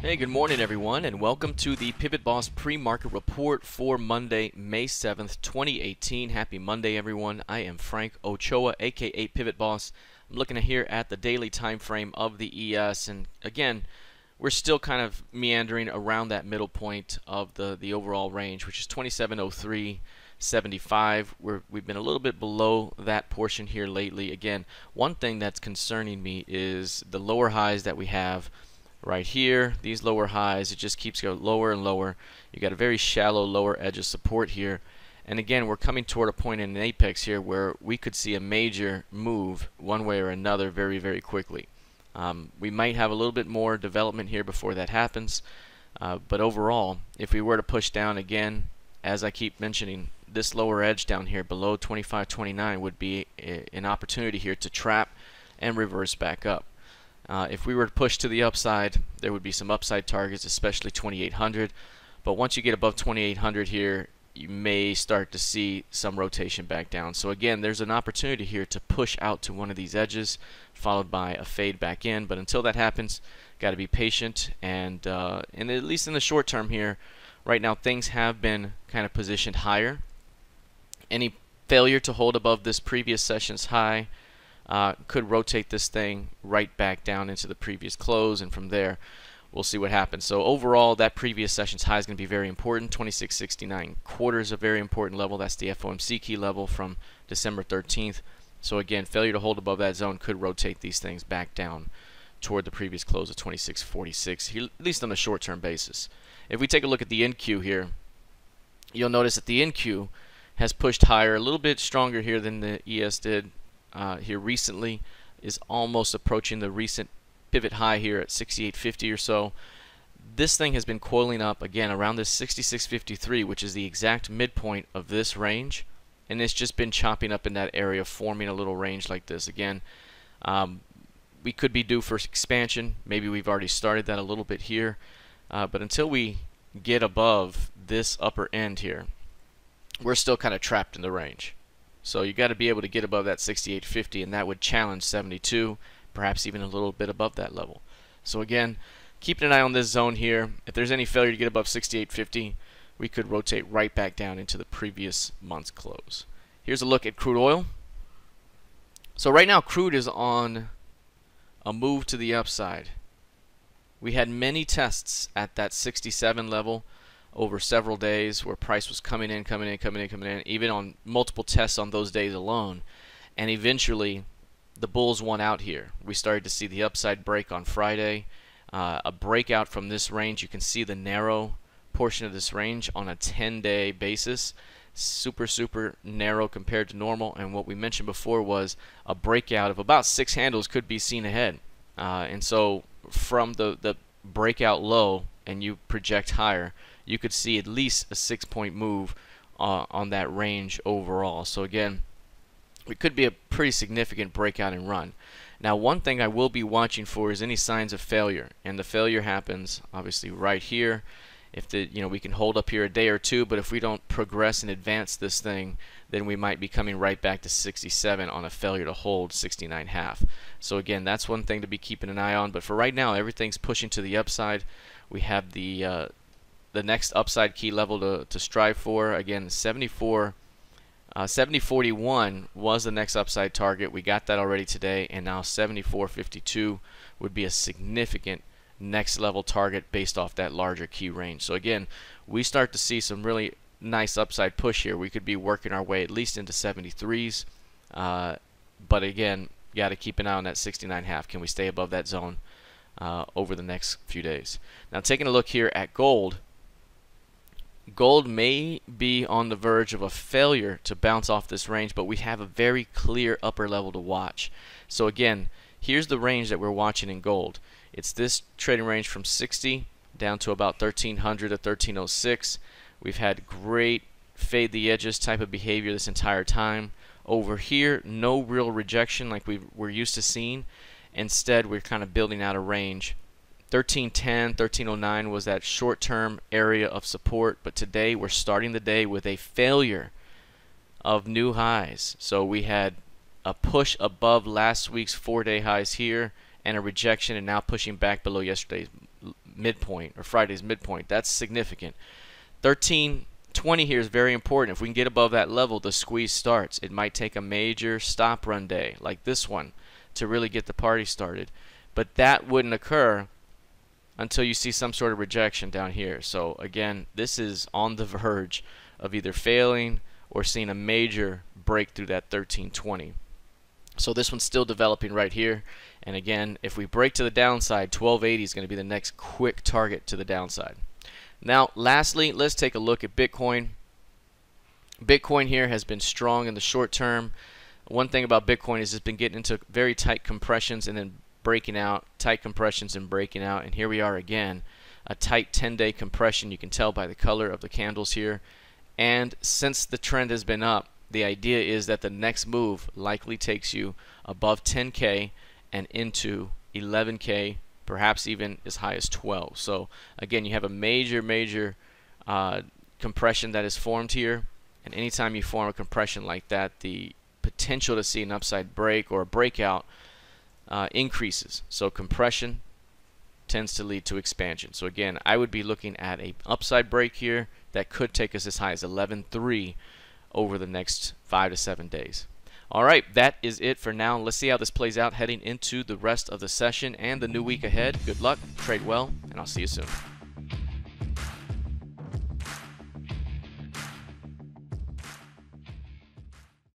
Hey, good morning everyone, and welcome to the PivotBoss Pre-Market Report for Monday, May 7th, 2018. Happy Monday everyone. I am Frank Ochoa, aka PivotBoss. I'm looking here at the daily time frame of the ES, and again, we're still kind of meandering around that middle point of the overall range, which is 2703.75. We've been a little bit below that portion here lately. Again, one thing that's concerning me is the lower highs that we have right here. These lower highs, it just keeps going lower and lower. You got a very shallow lower edge of support here, and again, we're coming toward a point in an apex here where we could see a major move one way or another very quickly. We might have a little bit more development here before that happens, but overall, if we were to push down again, as I keep mentioning, this lower edge down here below 25.29 would be an opportunity here to trap and reverse back up. If we were to push to the upside, there would be some upside targets, especially 2800. But once you get above 2800 here, you may start to see some rotation back down. So again, there's an opportunity here to push out to one of these edges, followed by a fade back in. But until that happens, got to be patient. And at least in the short term here, right now things have been kind of positioned higher. Any failure to hold above this previous session's high could rotate this thing right back down into the previous close, and from there we'll see what happens. So overall, that previous session's high is going to be very important. 26.69 quarters a very important level. That's the FOMC key level from December 13th. So again, failure to hold above that zone could rotate these things back down toward the previous close of 26.46, at least on a short-term basis. If we take a look at the NQ here, you'll notice that the NQ has pushed higher, a little bit stronger here than the ES did here recently, is almost approaching the recent pivot high here at 68.50 or so. This thing has been coiling up again around this 66.53, which is the exact midpoint of this range, and it's just been chopping up in that area, forming a little range like this. Again, we could be due for expansion. Maybe we've already started that a little bit here, but until we get above this upper end here, we're still kind of trapped in the range. So you got to be able to get above that 68.50, and that would challenge 72, perhaps even a little bit above that level. So again, keeping an eye on this zone here. If there's any failure to get above 68.50, we could rotate right back down into the previous month's close. Here's a look at crude oil. So right now, crude is on a move to the upside. We had many tests at that 67 level over several days where price was coming in, even on multiple tests on those days alone. And eventually, the bulls won out here. We started to see the upside break on Friday. A breakout from this range. You can see the narrow portion of this range on a 10-day basis. Super narrow compared to normal. And what we mentioned before was a breakout of about 6 handles could be seen ahead. And so from the breakout low and you project higher, you could see at least a 6-point move on that range overall. So again, it could be a pretty significant breakout and run. Now, one thing I will be watching for is any signs of failure, and the failure happens obviously right here. If we can hold up here a day or two, but if we don't progress and advance this thing, then we might be coming right back to 67 on a failure to hold 69.5. So again, that's one thing to be keeping an eye on. But for right now, everything's pushing to the upside. We have the next upside key level to strive for. Again, 70.41 was the next upside target. We got that already today, and now 74.52 would be a significant next level target based off that larger key range. So again, we start to see some really nice upside push here. We could be working our way at least into 73s, but again, you got to keep an eye on that 69.5. Can we stay above that zone over the next few days? Now, taking a look here at gold. Gold may be on the verge of a failure to bounce off this range, but we have a very clear upper level to watch. So again, here's the range that we're watching in gold. It's this trading range from 60 down to about 1300 to 1306. We've had great fade the edges type of behavior this entire time. Over here, no real rejection like we're used to seeing. Instead, we're kind of building out a range. 1310, 1309 was that short-term area of support, but today we're starting the day with a failure of new highs. So we had a push above last week's 4-day highs here and a rejection, and now pushing back below yesterday's midpoint, or Friday's midpoint. That's significant. 1320 here is very important. If we can get above that level, the squeeze starts. It might take a major stop run day like this one to really get the party started, but that wouldn't occur until you see some sort of rejection down here. So again, this is on the verge of either failing or seeing a major break through that 1320. So this one's still developing right here, and again, if we break to the downside, 1280 is going to be the next quick target to the downside. Now lastly, let's take a look at Bitcoin. Bitcoin here has been strong in the short term. One thing about Bitcoin is it's been getting into very tight compressions and then breaking out, tight compressions and breaking out, and here we are again, a tight 10-day compression. You can tell by the color of the candles here, and since the trend has been up, the idea is that the next move likely takes you above 10K and into 11K, perhaps even as high as 12. So again, you have a major compression that is formed here, and anytime you form a compression like that, the potential to see an upside break or a breakout increases. So compression tends to lead to expansion. So again, I would be looking at an upside break here that could take us as high as 11.3 over the next 5 to 7 days. Alright, that is it for now. Let's see how this plays out heading into the rest of the session and the new week ahead. Good luck, trade well, and I'll see you soon.